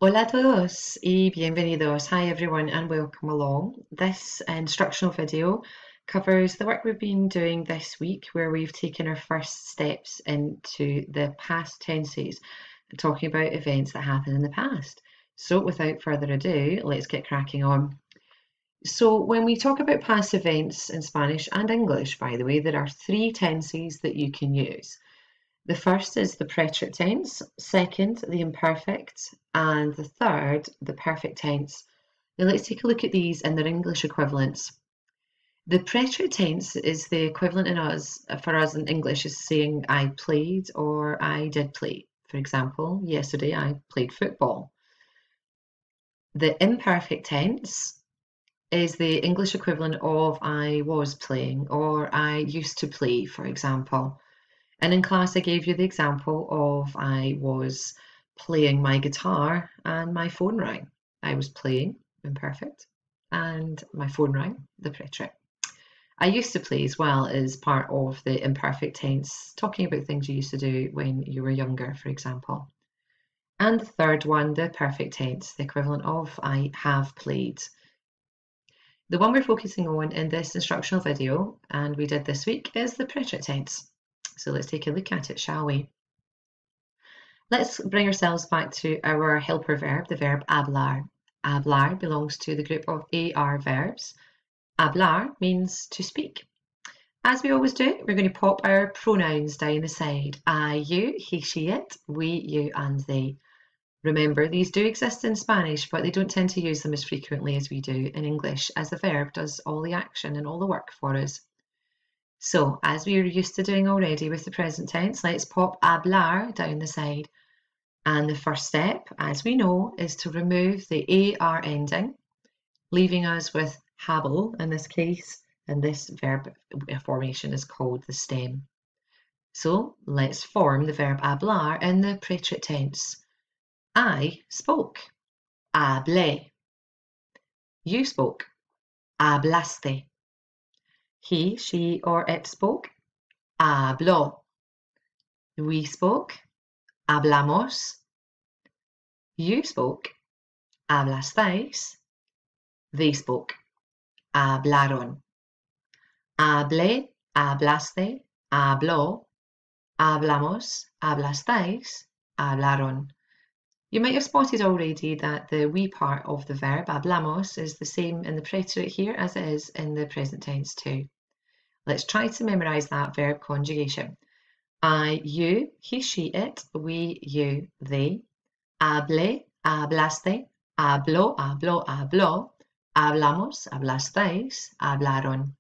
Hola a todos y bienvenidos. Hi everyone and welcome along. This instructional video covers the work we've been doing this week where we've taken our first steps into the past tenses, talking about events that happened in the past. So without further ado, let's get cracking on. So when we talk about past events in Spanish and English, by the way, there are three tenses that you can use. The first is the preterite tense, second, the imperfect, and the third, the perfect tense. Now let's take a look at these in their English equivalents. The preterite tense is the equivalent for us in English is saying I played or I did play. For example, yesterday I played football. The imperfect tense is the English equivalent of I was playing or I used to play, for example. And in class, I gave you the example of I was playing my guitar and my phone rang. I was playing, imperfect, and my phone rang, the preterite. I used to play as well as part of the imperfect tense, talking about things you used to do when you were younger, for example. And the third one, the perfect tense, the equivalent of I have played. The one we're focusing on in this instructional video, and we did this week, is the preterite tense. So let's take a look at it, shall we? Let's bring ourselves back to our helper verb, the verb hablar. Hablar belongs to the group of AR verbs. Hablar means to speak. As we always do, we're going to pop our pronouns down the side. I, you, he, she, it, we, you, and they. Remember, these do exist in Spanish, but they don't tend to use them as frequently as we do in English, as the verb does all the action and all the work for us. So, as we are used to doing already with the present tense, let's pop hablar down the side. And the first step, as we know, is to remove the AR ending, leaving us with habl in this case, and this verb formation is called the stem. So, let's form the verb hablar in the preterite tense. I spoke, hablé. You spoke, hablaste. He, she, or it spoke, habló. We spoke, hablamos. You spoke, hablasteis. They spoke, hablaron. Hablé, hablaste, habló, hablamos, hablasteis, hablaron. You might have spotted already that the we part of the verb, hablamos, is the same in the preterite here as it is in the present tense too. Let's try to memorise that verb conjugation. I, you, he, she, it, we, you, they. Hablé, hablaste, habló, habló, habló, hablamos, hablasteis, hablaron.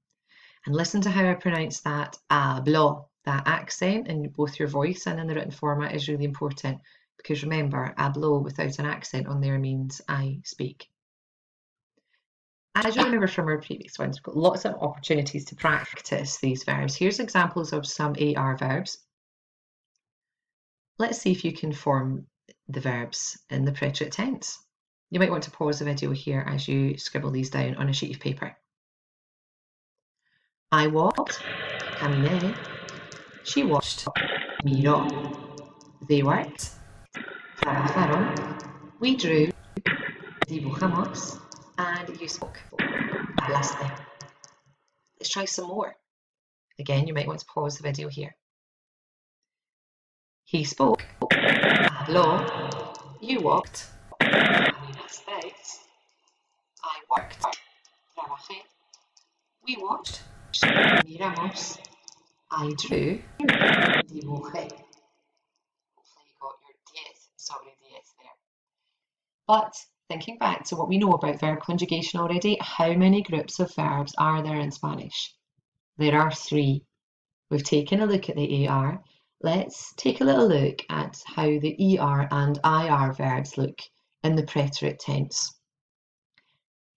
And listen to how I pronounce that habló. That accent in both your voice and in the written format is really important because remember, habló without an accent on there means I speak. As you remember from our previous ones, we've got lots of opportunities to practice these verbs. Here's examples of some AR verbs. Let's see if you can form the verbs in the preterite tense. You might want to pause the video here as you scribble these down on a sheet of paper. I walked, caminé. She watched, miró. They worked, trabajaron. We drew, dibujamos. And you spoke, hablaste. Let's try some more. Again, you might want to pause the video here. He spoke, habló. You walked, caminasteis. I worked, trabajé. We watched, miramos. I drew, dibujé. Hopefully you got your 10 sobre 10 there. But thinking back to what we know about verb conjugation already, how many groups of verbs are there in Spanish? There are 3. We've taken a look at the AR. Let's take a little look at how the ER and IR verbs look in the preterite tense.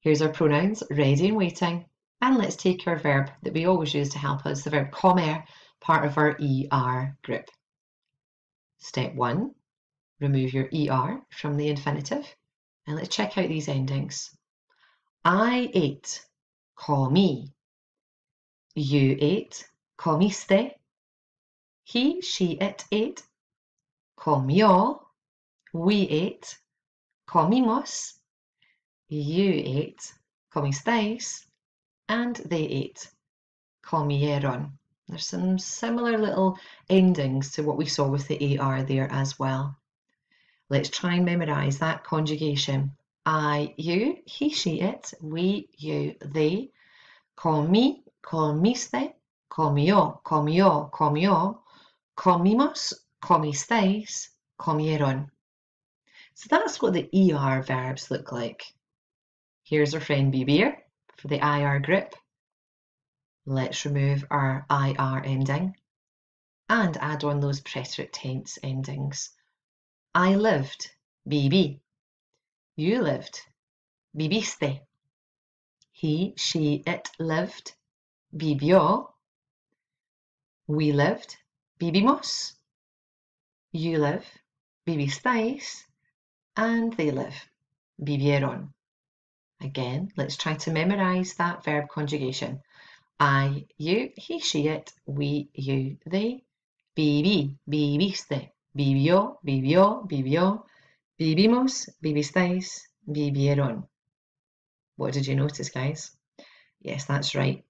Here's our pronouns, ready and waiting. And let's take our verb that we always use to help us, the verb comer, part of our ER group. Step 1, remove your ER from the infinitive. And let's check out these endings. I ate, comí. You ate, comiste. He, she, it ate, comió. We ate, Comimos, you ate. Comisteis, and they ate. Comieron. There's some similar little endings to what we saw with the AR there as well. Let's try and memorise that conjugation. I, you, he, she, it, we, you, they. Comí, comiste, comió, comió, comió. Comimos, comisteis, comieron. So that's what the ER verbs look like. Here's our friend Beer for the IR group. Let's remove our IR ending and add on those preterite tense endings. I lived, viví. You lived, viviste. He, she, it lived, vivió. We lived, vivimos. You live, vivisteis. And they live, vivieron. Again, let's try to memorise that verb conjugation. I, you, he, she, it, we, you, they. Viví, viviste, vivió, vivió, vivió. Vivimos, vivisteis, vivieron. What did you notice, guys? Yes, that's right.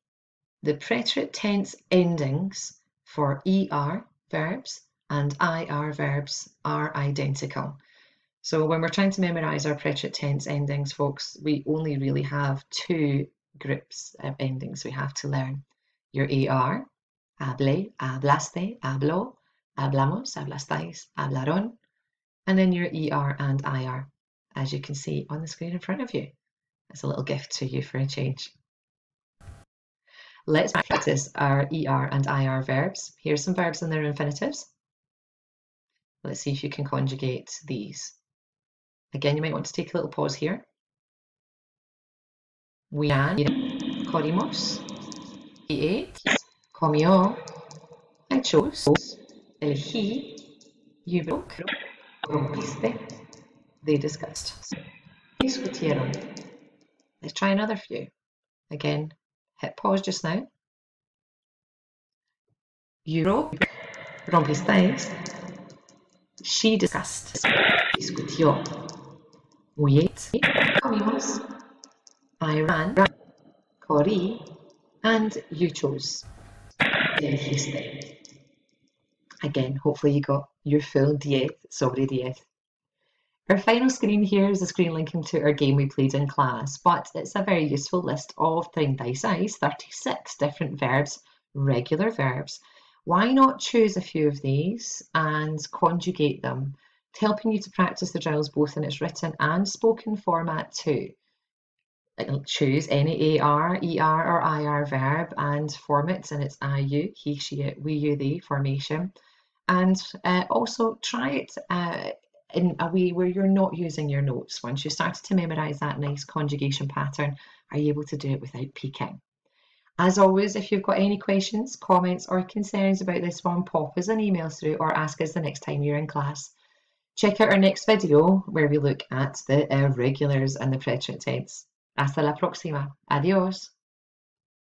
The preterite tense endings for ER verbs and IR verbs are identical. So when we're trying to memorise our preterite tense endings, folks, we only really have two groups of endings we have to learn. Your AR, hable, hablaste, habló, hablamos, hablasteis, hablaron, and then your ER and IR, as you can see on the screen in front of you. It's a little gift to you for a change. Let's practice our ER and IR verbs. Here's some verbs and their infinitives. Let's see if you can conjugate these. Again, you might want to take a little pause here. We ran, comimos, he ate, comió, I chose, elegí, you broke, rompiste, they discussed. Discutieron. Let's try another few. Again, hit pause just now. You broke, rompisteis, she discussed, discutió. We ate, comimos, I ran, corrí, and you chose, elegiste. Again, hopefully you got your full 10 sobre 10. Our final screen here is a screen linking to our game we played in class, but it's a very useful list of 36 different verbs, regular verbs. Why not choose a few of these and conjugate them? It's helping you to practice the drills both in its written and spoken format too. Choose any AR, ER or IR verb and form it in its I, you, he, she, it, we, you, they formation. And also try it in a way where you're not using your notes. Once you started to memorise that nice conjugation pattern, are you able to do it without peeking? As always, if you've got any questions, comments or concerns about this one, pop us an email through or ask us the next time you're in class. Check out our next video where we look at the irregulars and the preterite tense. Hasta la próxima. Adiós.